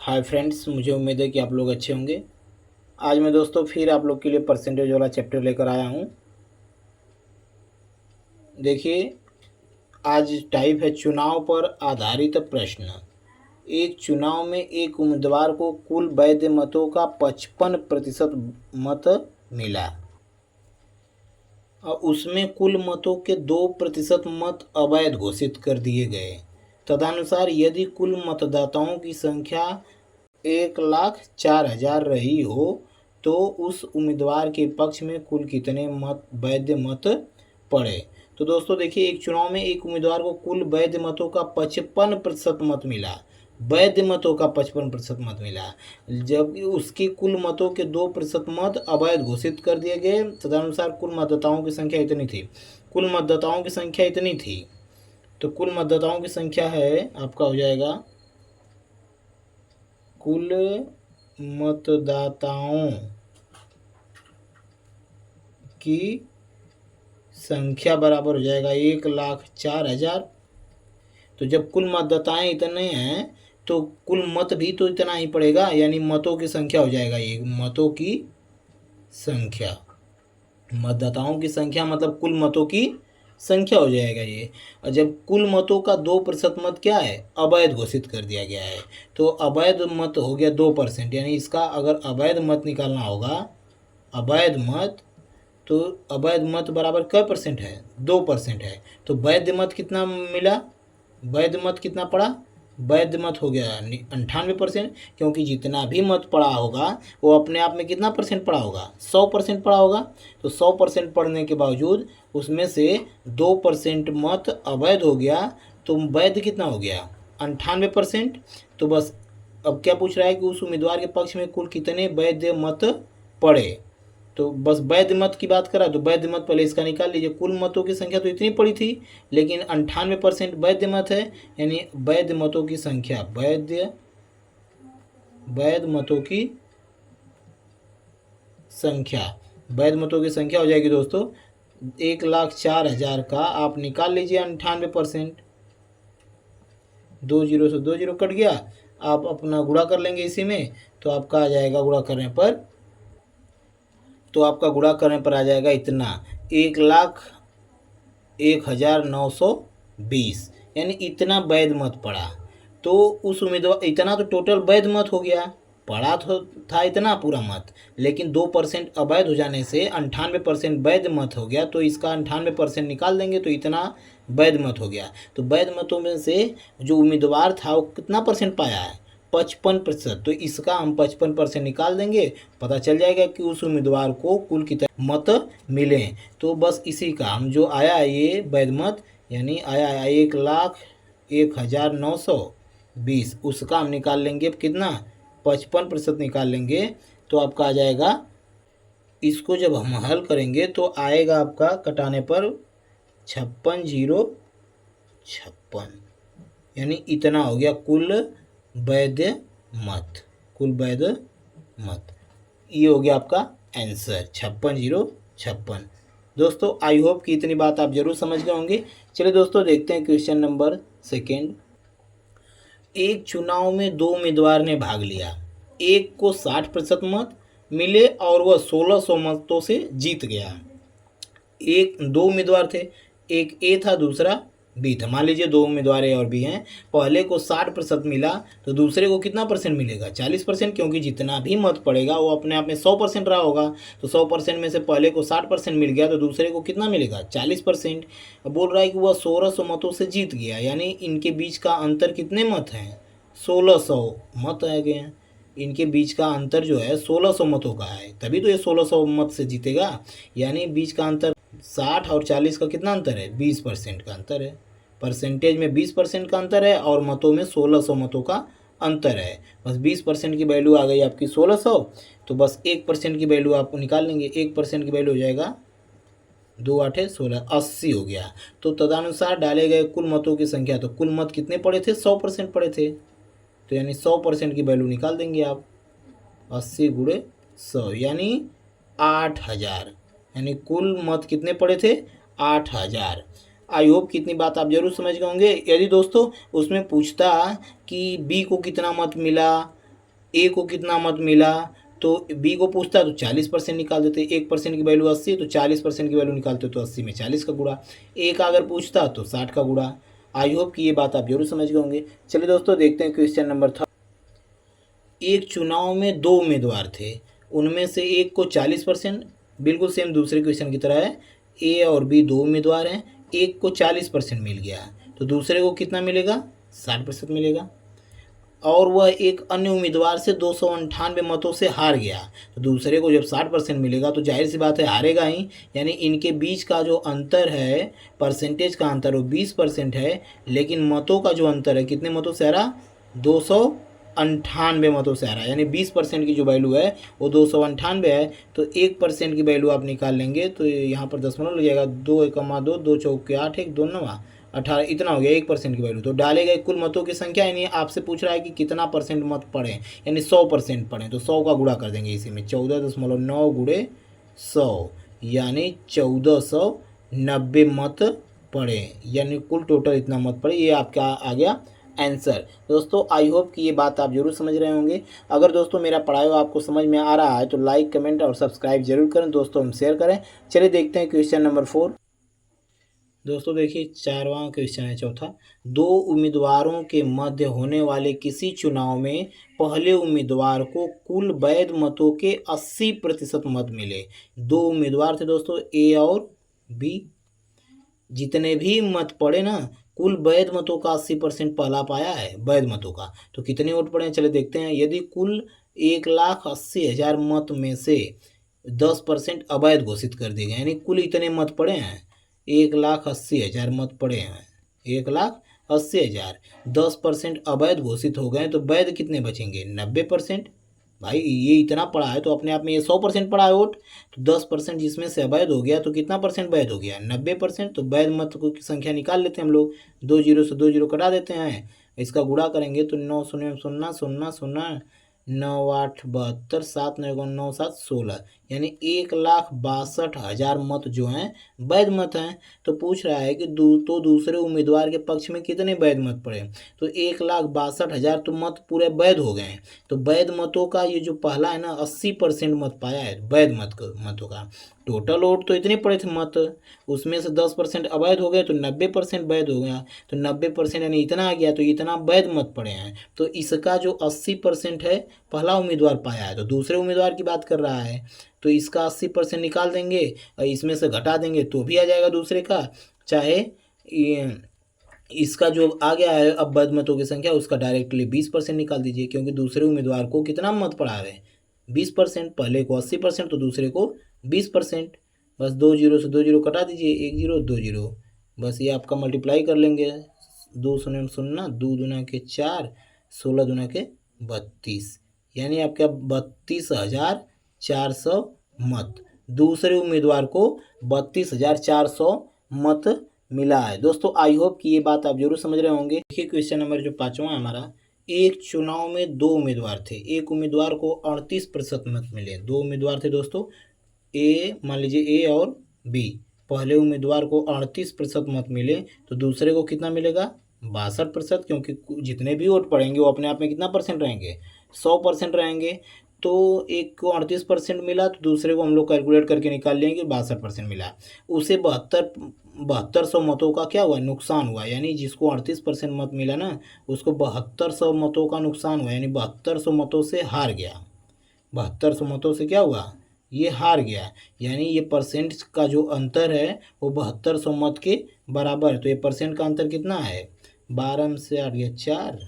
Hi friends, मुझे उम्मीद है कि आप लोग अच्छे होंगे। आज मैं दोस्तों फिर आप लोग के लिए परसेंटेज वाला चैप्टर लेकर आया हूँ। देखिए, आज टाइप है चुनाव पर आधारित प्रश्न। एक चुनाव में एक उम्मीदवार को कुल वैध मतों का 55% मत मिला और उसमें कुल मतों के 2% मत अवैध घोषित कर दिए गए। तदनुसार यदि कुल मतदाताओं की संख्या 1,04,000 रही हो तो उस उम्मीदवार के पक्ष में कुल कितने मत वैध मत पड़े। तो दोस्तों देखिए, एक चुनाव में एक उम्मीदवार को कुल वैध मतों का 55% मत मिला। वैध मतों का 55% मत मिला, जबकि उसके कुल मतों के 2% मत अवैध घोषित कर दिए गए। तदनुसार कुल मतदाताओं की संख्या इतनी थी। कुल मतदाताओं की संख्या इतनी थी, तो कुल मतदाताओं की संख्या है आपका हो जाएगा कुल मतदाताओं की संख्या बराबर हो जाएगा 1,04,000। तो जब कुल मतदाताएं इतने हैं तो कुल मत भी तो इतना ही पड़ेगा, यानी मतों की संख्या हो जाएगा ये मतों की संख्या। मतदाताओं की संख्या मतलब कुल मतों की संख्या हो जाएगा ये। और जब कुल मतों का 2% मत क्या है, अवैध घोषित कर दिया गया है, तो अवैध मत हो गया 2%। यानी इसका अगर अवैध मत निकालना होगा, अवैध मत, तो अवैध मत बराबर कै परसेंट है, 2% है। तो वैध मत कितना मिला, वैध मत कितना पड़ा, वैध मत हो गया 98%। क्योंकि जितना भी मत पड़ा होगा वो अपने आप में कितना परसेंट पड़ा होगा, 100% पड़ा होगा। तो 100% पड़ने के बावजूद उसमें से 2% मत अवैध हो गया, तो वैध कितना हो गया, 98%। तो बस अब क्या पूछ रहा है कि उस उम्मीदवार के पक्ष में कुल कितने वैध मत पड़े। तो बस वैध मत की बात करा तो वैध मत पहले इसका निकाल लीजिए। कुल मतों की संख्या तो इतनी पड़ी थी, लेकिन 98% वैध मत है, यानी वैध मतों की संख्या, वैध मतों की संख्या, वैध मतों की संख्या हो जाएगी दोस्तों 1,04,000 का आप निकाल लीजिए 98%। 2 जीरो से 2 जीरो कट गया, आप अपना गुणा कर लेंगे इसी में, तो आपका आ जाएगा गुणा करने पर, तो आपका गुणा करने पर आ जाएगा इतना 1,01,920, यानी इतना वैध मत पड़ा। तो उस उम्मीदवार, इतना तो टोटल वैध मत हो गया, पड़ा तो था इतना पूरा मत, लेकिन 2% अवैध हो जाने से 98% वैध मत हो गया। तो इसका 98% निकाल देंगे तो इतना वैध मत हो गया। तो वैध मतों में से जो उम्मीदवार था वो कितना परसेंट पाया है, 55%। तो इसका हम 55% निकाल देंगे, पता चल जाएगा कि उस उम्मीदवार को कुल कितने मत मिले। तो बस इसी का हम जो आया ये वैध मत, यानी आया 1,01,920, उसका हम निकाल लेंगे कितना, 55% निकाल लेंगे। तो आपका आ जाएगा, इसको जब हम हल करेंगे तो आएगा आपका कटाने पर 56,056, यानी इतना हो गया कुल वैध मत, कुल वैध मत। ये हो गया आपका आंसर 56,056। दोस्तों आई होप कि इतनी बात आप जरूर समझ गए होंगे। चलिए दोस्तों देखते हैं क्वेश्चन नंबर सेकेंड। एक चुनाव में दो उम्मीदवार ने भाग लिया, एक को 60% मत मिले और वह 1,600 मतों से जीत गया। एक दो उम्मीदवार थे, एक ए था दूसरा बी था। मान लीजिए दो उम्मीदवार ए और बी हैं, पहले को 60% मिला तो दूसरे को कितना परसेंट मिलेगा, 40%। क्योंकि जितना भी मत पड़ेगा वो अपने आप में 100% रहा होगा। तो 100% में से पहले को 60% मिल गया तो दूसरे को कितना मिलेगा, 40%। अब बोल रहा है कि वह 1,600 मतों से जीत गया, यानी इनके बीच का अंतर कितने मत हैं, 1,600 मत आ गए हैं। इनके बीच का अंतर जो है 1,600 मतों का है, तभी तो ये 1,600 मत से जीतेगा। यानी बीच का अंतर 60 और 40 का कितना अंतर है, 20% का अंतर है। परसेंटेज में 20% का अंतर है और मतों में 1,600 मतों का अंतर है। बस 20% की वैल्यू आ गई आपकी 1,600, तो बस 1% की वैल्यू आप निकाल लेंगे। 1% की वैल्यू हो जाएगा 2 8 16, 80 हो गया। तो तदनुसार डाले गए कुल मतों की संख्या, तो कुल मत कितने पड़े थे, 100% पड़े थे। तो यानी 100% की वैल्यू निकाल देंगे आप, 80 गुणे 100 यानी 8,000, यानी कुल मत कितने पड़े थे, 8,000। आई होप कितनी बात आप जरूर समझ गए होंगे। यदि दोस्तों उसमें पूछता कि बी को कितना मत मिला ए को कितना मत मिला, तो बी को पूछता तो 40% निकाल देते, 1% की वैल्यू 80 तो 40% की वैल्यू निकालते तो 80 में 40 का गुणा, ए का अगर पूछता तो 60 का गुणा। आई होप कि ये बात आप जरूर समझ गए होंगे। चलिए दोस्तों देखते हैं क्वेश्चन नंबर 3। एक चुनाव में दो उम्मीदवार थे, उनमें से एक को 40%, बिल्कुल सेम दूसरे क्वेश्चन की तरह है, ए और बी दो उम्मीदवार हैं, एक को 40% मिल गया तो दूसरे को कितना मिलेगा, 60% मिलेगा। और वह एक अन्य उम्मीदवार से 298 मतों से हार गया तो दूसरे को जब 60% मिलेगा तो जाहिर सी बात है हारेगा ही, यानी इनके बीच का जो अंतर है, परसेंटेज का अंतर, वो 20% है, लेकिन मतों का जो अंतर है कितने मतों से हारा, 298 मतों से हारा, यानी 20% की जो वैल्यू है वो 298 है। तो 1% की वैल्यू आप निकाल लेंगे तो यहाँ पर दशमलव लग जाएगा, 2 2 चौके 8 1 2 9 18, इतना हो गया 1% की वैल्यू। तो डाले गए कुल मतों की संख्या, यानी आपसे पूछ रहा है कि कितना परसेंट मत पड़े, यानी 100% पड़े, तो 100 का गुणा कर देंगे इसी में, 14.9 गुणे 100 यानी 1490 मत पड़े, यानी कुल टोटल इतना मत पड़े। ये आपका आ गया आंसर। दोस्तों आई होप कि ये बात आप जरूर समझ रहे होंगे। अगर दोस्तों मेरा पढ़ाया हुआ आपको समझ में आ रहा है तो लाइक कमेंट और सब्सक्राइब जरूर करें दोस्तों, हम शेयर करें। चलिए देखते हैं क्वेश्चन नंबर 4। दोस्तों देखिए 4वां क्वेश्चन है, चौथा। दो उम्मीदवारों के मध्य होने वाले किसी चुनाव में पहले उम्मीदवार को कुल वैध मतों के 80% मत मिले। दो उम्मीदवार थे दोस्तों, ए और बी। जितने भी मत पड़े ना, कुल वैध मतों का 80% पहला पाया है वैध मतों का, तो कितने वोट पड़े हैं चले देखते हैं। यदि कुल 1,80,000 मत में से 10% अवैध घोषित कर दिए गए, यानी कुल इतने मत पड़े हैं, 1,80,000 मत पड़े हैं, 1,80,000, 10% अवैध घोषित हो गए तो वैध कितने बचेंगे, 90%। भाई ये इतना पड़ा है तो अपने आप में ये 100% पड़ा है वोट, तो 10% जिसमें से अवैध हो गया तो कितना परसेंट वैध हो गया, 90%। तो वैध मत की संख्या निकाल लेते हैं हम लोग, 2 जीरो से 2 जीरो कटा देते हैं, इसका गुणा करेंगे तो 9 शून्य 0 0 0 9 8 72 7 9 9 7 16, यानी 1,62,000 मत जो हैं वैध मत हैं। तो पूछ रहा है कि दूसरे उम्मीदवार के पक्ष में कितने वैध मत पड़े, तो 1,62,000 तो मत पूरे वैध हो गए हैं। तो वैध मतों का ये जो पहला है ना, 80% मत पाया है वैध मतों का। टोटल वोट तो इतने पड़े थे मत, उसमें से 10% अवैध हो गए तो 90% वैध हो गया, तो 90% यानी इतना आ गया, तो इतना वैध मत पड़े हैं। तो इसका जो 80% है पहला उम्मीदवार पाया है, तो दूसरे उम्मीदवार की बात कर रहा है, तो इसका 80% निकाल देंगे और इसमें से घटा देंगे तो भी आ जाएगा दूसरे का। चाहे इसका जो आ गया है अब वैध मतों की संख्या, उसका डायरेक्टली 20% निकाल दीजिए, क्योंकि दूसरे उम्मीदवार को कितना मत पड़ा है, 20%। पहले को 80% तो दूसरे को 20%। बस 2 जीरो से 2 जीरो कटा दीजिए, 1 जीरो 2 जीरो, बस ये आपका मल्टीप्लाई कर लेंगे, 2 शून्य 0 2 दूना के 4 16 दूना के 32, यानी आपका 32,400 मत, दूसरे उम्मीदवार को 32,400 मत मिला है। दोस्तों आई होप कि ये बात आप जरूर समझ रहे होंगे। देखिए क्वेश्चन नंबर जो 5वां है हमारा। एक चुनाव में दो उम्मीदवार थे, एक उम्मीदवार को 38% मत मिले। दो उम्मीदवार थे दोस्तों, ए मान लीजिए ए और बी। पहले उम्मीदवार को 38% मत मिले तो दूसरे को कितना मिलेगा, 62%, क्योंकि जितने भी वोट पड़ेंगे वो अपने आप में कितना परसेंट रहेंगे, 100% रहेंगे। तो एक को 38% मिला तो दूसरे को हम लोग कैलकुलेट करके निकाल लेंगे 62% मिला, उसे 7200 मतों का क्या हुआ, नुकसान हुआ। यानी जिसको 38% मत मिला ना, उसको 7200 मतों का नुकसान हुआ, यानी 7200 मतों से हार गया। 7200 मतों से क्या हुआ, ये हार गया। यानी ये परसेंट का जो अंतर है वो 7200 मत के बराबर है। तो ये परसेंट का अंतर कितना है, 12 में से 8 गया 4,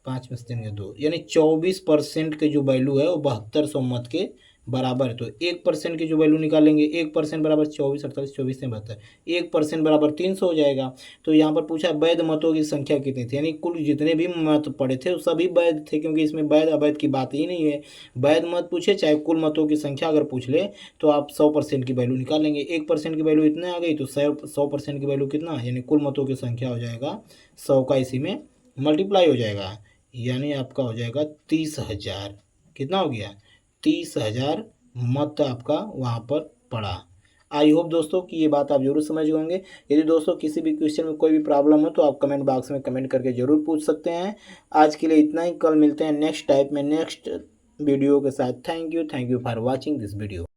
5 में से 3 गया 2, यानी 24% के जो वैल्यू है वो 7200 मत के बराबर है। तो 1% की जो वैल्यू निकालेंगे, 1% बराबर 24 48 24 से 72, 1% बराबर 300 हो जाएगा। तो यहाँ पर पूछा वैध मतों की संख्या कितनी थी, यानी कुल जितने भी मत पड़े थे वो सभी वैध थे, क्योंकि इसमें वैध अवैध की बात ही नहीं है। वैध मत पूछे चाहे कुल मतों की संख्या अगर पूछ ले तो आप 100% की वैल्यू निकालेंगे। 1% की वैल्यू इतने आ गई तो 100% की वैल्यू कितना, यानी कुल मतों की संख्या हो जाएगा 100 का इसी में मल्टीप्लाई हो जाएगा, यानी आपका हो जाएगा 30,000। कितना हो गया, 30,000 मत आपका वहाँ पर पड़ा। आई होप दोस्तों कि ये बात आप जरूर समझ गए होंगे। यदि दोस्तों किसी भी क्वेश्चन में कोई भी प्रॉब्लम हो तो आप कमेंट बॉक्स में कमेंट करके ज़रूर पूछ सकते हैं। आज के लिए इतना ही, कल मिलते हैं नेक्स्ट टाइप में नेक्स्ट वीडियो के साथ। Thank you for watching this video.